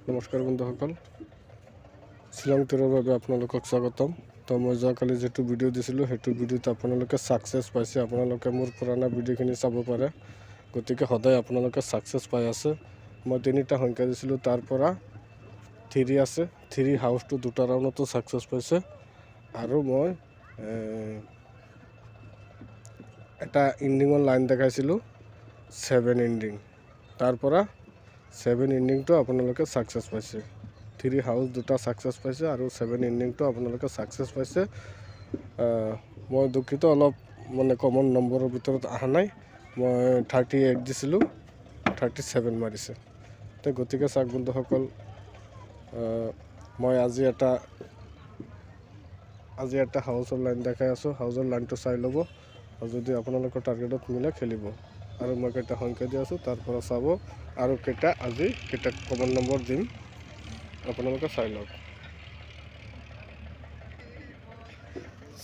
নমস্কাৰ বন্ধুসকল, শ্বিলং টুৰৰ বাবে আপোনালোকক স্বাগতম। তো মই যোৱাকালি যিটো ভিডিঅ' দিছিলোঁ সেইটো ভিডিঅ'ত আপোনালোকে ছাকচেছ পাইছে। আপোনালোকে মোৰ পুৰণা ভিডিঅ'খিনি চাব পাৰে, গতিকে সদায় আপোনালোকে ছাকচেছ পাই আছে। মই 3টা সংখ্যা দিছিলোঁ, তাৰ পৰা 3 আছে। 3 হাউচটো 2টা ৰাউণ্ডতো ছাকচেছ পাইছে। আৰু মই এটা ইণ্ডিঙৰ লাইন দেখাইছিলোঁ 7 ইণ্ডিং, তাৰ পৰা 7 ইণ্ডিংটো আপোনালোকে ছাকচেছ পাইছে। 3 হাউচ 2টা ছাকচেছ পাইছে আৰু 7 ইণ্ডিংটো আপোনালোকে ছাকচেছ পাইছে। মই দুখিত, অলপ কমন নম্বৰৰ ভিতৰত অহা নাই। মই 38 দিছিলোঁ, 37 মাৰিছে। তো গতিকে চাওক বন্ধুসকল, মই আজি এটা হাউচৰ লাইন দেখাই আছোঁ। হাউচৰ লাইনটো চাই ল'ব, আৰু যদি আপোনালোকৰ টাৰ্গেটত মিলে খেলিব। আৰু মই কেইটা সংখ্যা দি আছোঁ, তাৰ পৰা চাব, আৰু আজি কেইটা কমন নম্বৰ দিম আপোনালোকে চাই লওক।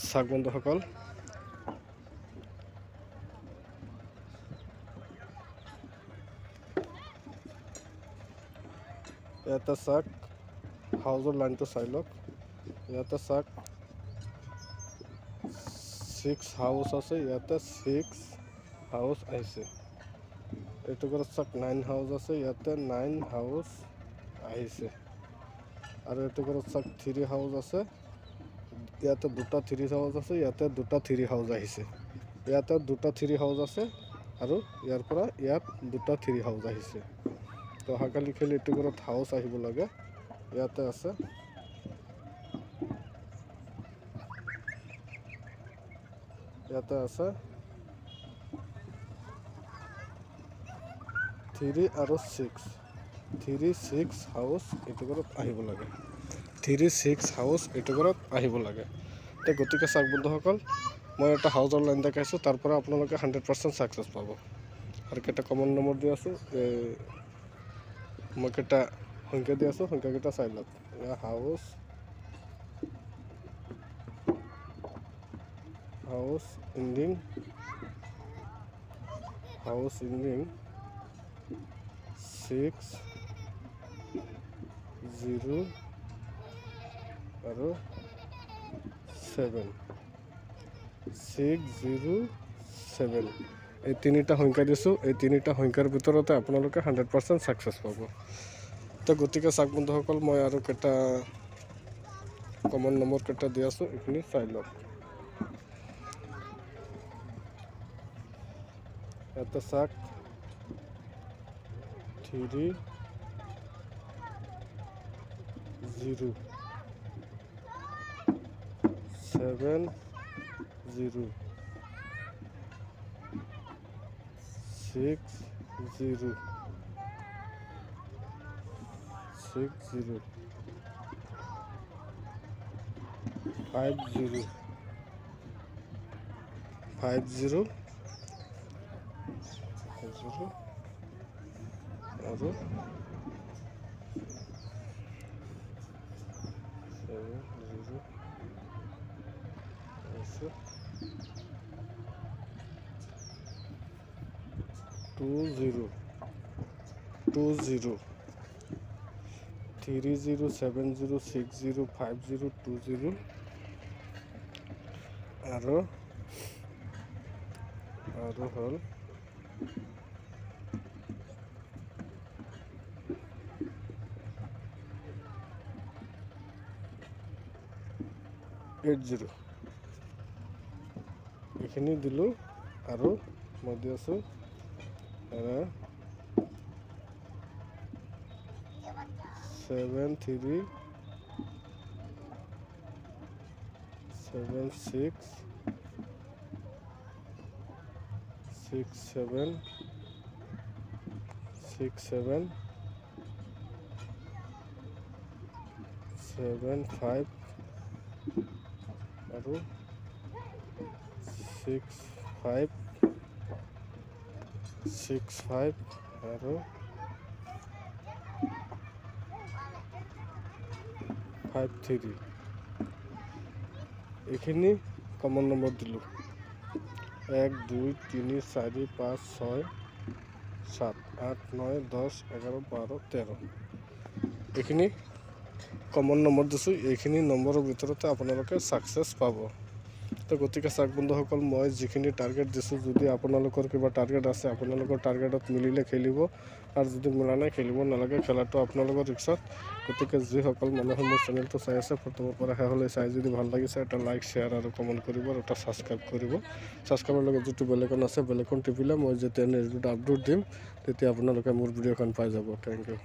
চাওক বন্ধুসকল, ইয়াতে চাওক হাউচৰ লাইনটো চাই লওক। ইয়াতে চাওক 6 হাউচ আছে, ইয়াতে 6 হাউচ আহিছে। এইটো ঘৰত চাওক 9 হাউচ আছে, ইয়াতে 9 হাউচ আহিছে। আৰু এইটো ঘৰত চাওক 3 হাউচ আছে, ইয়াতে 2টা 3 হাউচ আছে, ইয়াতে 2টা 3 হাউচ আহিছে। ইয়াতে 2টা 3 হাউচ আছে, আৰু ইয়াৰ পৰা ইয়াত 2টা 3 হাউচ আহিছে। তো অহাকালি খেলি এইটো ঘৰত হাউচ আহিব লাগে। ইয়াতে আছে, ইয়াতে আছে 3 আৰু 6, 3 6 হাউচ এইটো ঘৰত আহিব লাগে। 3 6 হাউচ এইটো ঘৰত আহিব লাগে। তো গতিকে চাওক বন্ধুসকল, মই এটা হাউচৰ লাইন দেখাইছোঁ, তাৰ পৰা আপোনালোকে 100% ছাকচেছ পাব। আৰু কেইটা কমন নম্বৰ দি আছোঁ, মই কেইটা সংখ্যা দি আছোঁ, সংখ্যাকেইটা চাই লওক। হাউচ ইণ্ডিং 6 0 আৰু 7, 6 0 7, এই 3টা সংখ্যা দিছোঁ। এই 3টা সংখ্যাৰ ভিতৰতে আপোনালোকে 100% ছাকচেছ পাব। তো গতিকে চাওক বন্ধুসকল, মই আৰু কেইটা কমন নম্বৰ কেইটা দি আছোঁ, এইখিনি চাই লওক। ইয়াতে চাওক 3 0 7 0 6 0 6 0 5 0 5 0 আৰু 2 0 2 0 3 0 7 0 6 0 5 0 2 0 আৰু হ'ল 8 0। এইখিনি দিলোঁ, আৰু মই দি আছোঁ 7 3 7 6 6 7 6 7 7 5 আৰু 6 5 6 5 আৰু 5 3, এইখিনি কমন নম্বৰ দিলোঁ। 1 2 3 4 5 6 7 8 9 10 11 12 13, এইখিনি কমন নম্বৰ দিছোঁ, এইখিনি নম্বৰৰ ভিতৰতে আপোনালোকে ছাকচেছ পাব। তো গতিকে চাওক বন্ধুসকল, মই যিখিনি টাৰ্গেট দিছোঁ, যদি আপোনালোকৰ কিবা টাৰ্গেট আছে, আপোনালোকৰ টাৰ্গেটত মিলিলে খেলিব, আৰু যদি মিলা নাই খেলিব নালাগে, খেলাটো আপোনালোকৰ ৰিক্সত। গতিকে যিসকল মানুহে মোৰ চেনেলটো চাই আছে, প্ৰথমৰ পৰা শেষলৈ চাই যদি ভাল লাগিছে, এটা লাইক শ্বেয়াৰ আৰু কমেণ্ট কৰিব, আৰু এটা ছাবস্ক্ৰাইব কৰিব। ছাবস্ক্ৰাইবৰ লগত যিটো বেলেকন আছে, বেলেকন টিপিলে মই যেতিয়া নেক্সট ভিডিঅ' আপলোড দিম, তেতিয়া আপোনালোকে মোৰ ভিডিঅ'খন পাই যাব। Thank U.